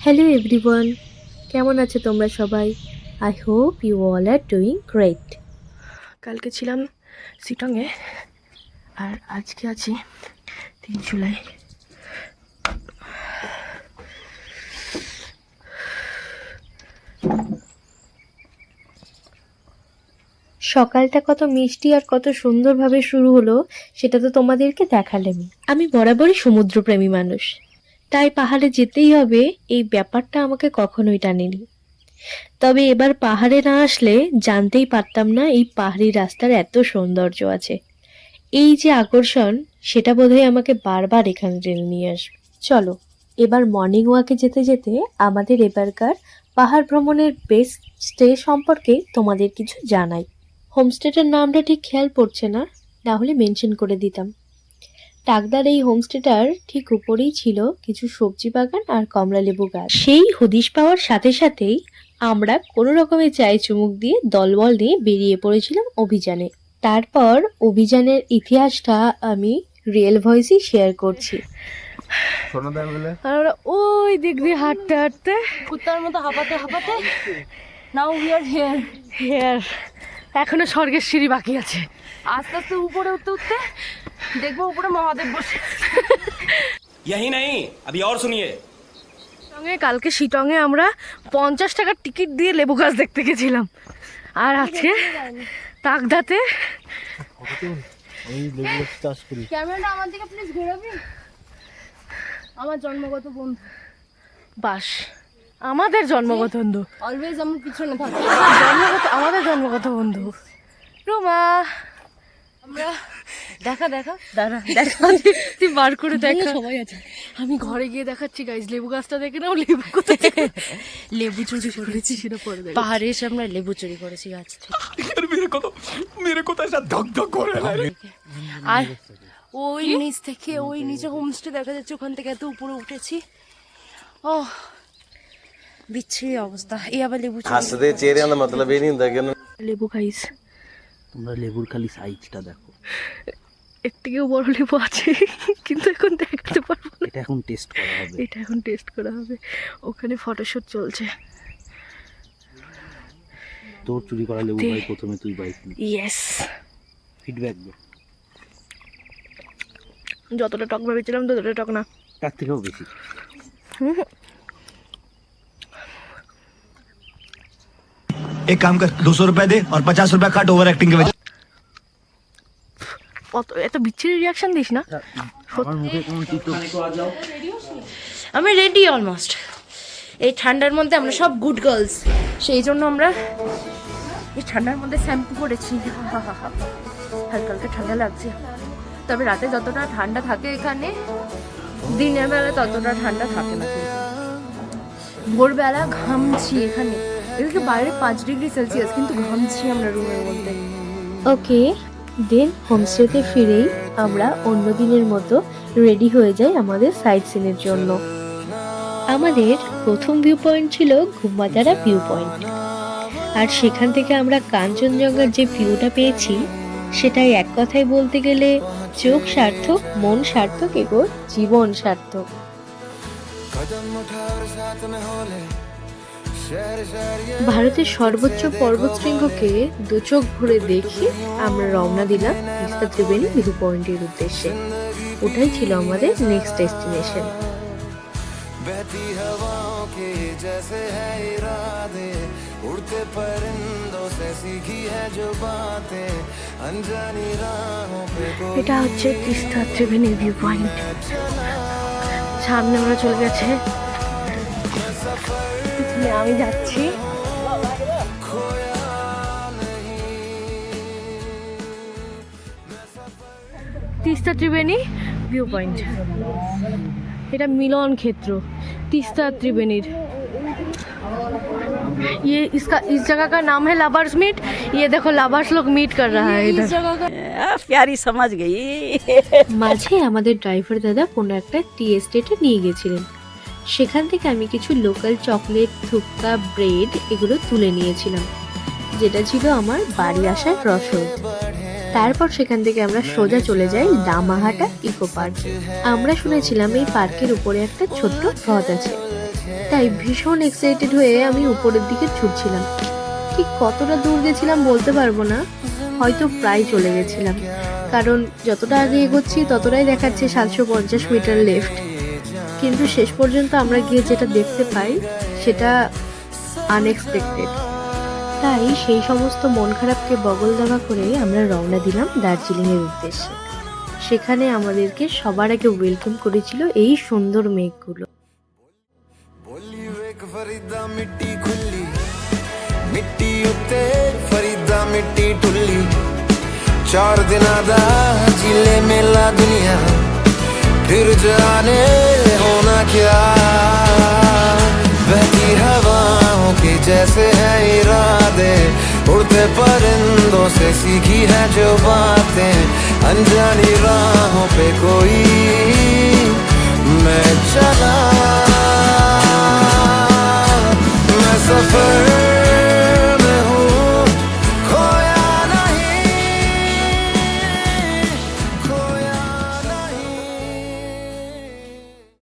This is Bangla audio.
হ্যালো এভরিওয়ান, কেমন আছো তোমরা সবাই? I hope you all are doing great. কালকে ছিলাম শিটংয়ে আর আজকে আছি 3 জুলাই। সকালটা কত মিষ্টি আর কত সুন্দরভাবে শুরু হলো সেটা তো তোমাদেরকে দেখালামই। আমি বরাবরই সমুদ্রপ্রেমী মানুষ, তাই পাহাড়ে যেতেই হবে এই ব্যাপারটা আমাকে কখনোই টানেনি। তবে এবার পাহাড়ে না আসলে জানতেই পারতাম না এই পাহাড়ি রাস্তার এত সৌন্দর্য আছে। এই যে আকর্ষণ, সেটা বোধহয় আমাকে বারবার এখানে টেনে নিয়ে আসবে। চলো এবার মর্নিং ওয়াকে যেতে যেতে আমাদের এবারকার পাহাড় ভ্রমণের বেস্ট স্টে সম্পর্কে তোমাদের কিছু জানাই। হোমস্টেটার নামটা ঠিক খেয়াল পড়ছে না, না হলে মেনশন করে দিতাম। টাকদার এই হোমস্টেটার ঠিক উপরেই ছিল কিছু সবজি বাগান আর কমলা লেবু গাছ। সেই হদিশ পাওয়ার সাথে সাথেই আমরা কোনো রকমের চায়ে চুমুক দিয়ে দলবল নিয়ে বেরিয়ে পড়েছিলাম অভিযানে। তারপর অভিযানের ইতিহাসটা আমি রিয়েল ভয়েসই শেয়ার করছি। আমরা ওই দিক দিয়ে হাঁটতে হাঁটতে কুত্তার মতো হাঁপাতে হাঁপাতে now we are here here এখনো স্বর্গের সিঁড়ি বাকি আছে। আস্তে আস্তে উপরে উঠতে উঠতে দেখবো উপরে মহাদেব বসে। यही नहीं अभी और सुनिए। কালকে শিটংয়ে আমরা 50 টাকার টিকিট দিয়ে লেবু গাছ দেখতে গেছিলাম, আর আজকে তাকদাতে ক্যামেরাটা আমার দিকে প্লিজ ঘোরাবি। আমার জন্মগত বন্ধু বাস, আমাদের জন্মগত বন্ধু, অলওয়েজ আমার পিছনে থাকে। আমাদের জন্মগত বন্ধু রুমা। আমরা দেখা দেখা দাঁড়া দেখা, তুই বার করে দেখা। সবাই আছে, আমি ঘরে গিয়ে দেখাচ্ছি গাইজ। লেবু গাছটা দেখে নাও, লেবু কোথায় থেকে লেবু চুরি করেছি সেটা পরে দেখ। পাহাড়ে এসে আমরা লেবু চুরি করেছি গাছ থেকে। मेरे को तो ऐसा धक धक हो रहा है। আর ওই নিচ থেকে ওই নিচে হোমস্টে দেখা যাচ্ছে, ওখান থেকে এত উপরে উঠেছি। ও বিচ্ছিরি অবস্থা। এই আবার লেবু हंसते चेहरे का मतलब ये नहीं होता कि লেবু খাইস। তোমরা লেবুর খালি সাইজটা দেখো, এর থেকেও বড় লেবু আছে কিন্তু এখন দেখাতে পারবো না। এটা এখন টেস্ট করা হবে। এটা এখন টেস্ট করা হবে। ওখানে ফটোশুট চলছে। তোর চুরি করা লেবু ভাই প্রথমে তুই বাইক নি। ইয়েস, ফিডব্যাক দে। যতটা টক ভেবেছিলাম ততটা টক না। তার থেকেও বেশি। एक काम कर 200 रुपए दे और 50 रुपए काट ओवर एक्टिंग के वजह। এত বিচ্ছিরি রিয়াকশন দিস না। আমার মুখে কেমন চিত্ত। আমি রেডি অলমোস্ট। এই ঠান্ডার মধ্যে আমরা সব গুড গার্লস, সেই জন্য আমরা এই ঠান্ডার মধ্যে শ্যাম্পু করেছি। হালকা হালকা ঠান্ডা লাগছে, তবে রাতে যতটা ঠান্ডা থাকে এখানে, দিনের বেলা ততটা ঠান্ডা থাকে না। ভোরবেলা ঘামছি এখানে, এদিকে বাইরে 5 ডিগ্রি সেলসিয়াস, কিন্তু ঘামছি আমরা রুমের মধ্যে। ওকে দেন হোমস্টেতে ফিরেই আমরা অন্য দিনের মতো রেডি হয়ে যাই আমাদের সাইট সিনের জন্য। আমাদের প্রথম ভিউ পয়েন্ট ছিল ঘুমবাজারা ভিউ পয়েন্ট, আর সেখান থেকে আমরা কাঞ্চনজঙ্ঘার যে ভিউটা পেয়েছি সেটাই এক কথায় বলতে গেলে চোখ সার্থক, মন সার্থক এবং জীবন সার্থক। ভারতের সর্বোচ্চ পর্বতশৃঙ্গকে দু চোখ ভরে দেখে আমরা রওনা দিলাম তিস্তা ত্রিবেণী ভিউ পয়েন্টের উদ্দেশ্যে। ওটাই ছিল আমাদের নেক্সট ডেস্টিনেশন। এটা হচ্ছে তিস্তা ত্রিবেণী ভিউ পয়েন্ট। সামনে আমরা চলে গেছে, আমি যাচ্ছি। তিস্তা ত্রিবেণী ভিউ পয়েন্ট, এটা মিলন ক্ষেত্র তিস্তা त्रिवेणीर। ये इस जगह का नाम है लवर्स मीट। ये देखो लवर्स लोग मीट कर रहा है इधर। প্যারি সমাজ গই। মাঝে আমাদের ড্রাইভার দাদা কোনো একটা টি এস্টেটে নিয়ে গেছিলেন। সেখান থেকে আমি কিছু লোকাল চকলেট, থুপকা, ব্রেড এগুলো তুলে নিয়েছিলাম, যেটা ছিল আমার বাড়ি আসার রসদ। তারপর সেখান থেকে আমরা সোজা চলে যাই দামাহাটা ইকো পার্কে। আমরা শুনেছিলাম এই পার্কের উপরে একটা ছোট্ট হ্রদ আছে, তাই ভীষণ এক্সাইটেড হয়ে আমি উপরের দিকে ছুটছিলাম। ঠিক কতটা দূর গেছিলাম বলতে পারবো না, হয়তো প্রায় চলে গেছিলাম, কারণ যতটা আগে এগোচ্ছি ততটাই দেখাচ্ছে 750 মিটার লেফট। কিন্তু শেষ পর্যন্ত আমরা গিয়ে যেটা দেখতে পাই সেটা আনএক্সপেক্টেড। তাই সেই সমস্ত মন খারাপকে বগল দাবা করে আমরা রওনা দিলাম দার্জিলিংয়ের উদ্দেশ্যে। সেখানে আমাদেরকে সবার আগে ওয়েলকাম করেছিল এই সুন্দর মেঘগুলো। ਬੋਲੀ ਵੇਖ ਫਰੀਦਾ ਮਿੱਟੀ ਖੁੱਲੀ ਮਿੱਟੀ ਉੱਤੇ ਫਰੀਦਾ ਮਿੱਟੀ ਢੁੱਲੀ 4 ਦਿਨਾਂ ਦਾ ਜਿਲੇ ਮੇਲਾ ਦੁਨੀਆ फिर जाने होना क्या बहती हवाओं के जैसे है इरादे उड़ते परिंदों से सीखी है जो बातें अनजानी राहों पे कोई मैं चला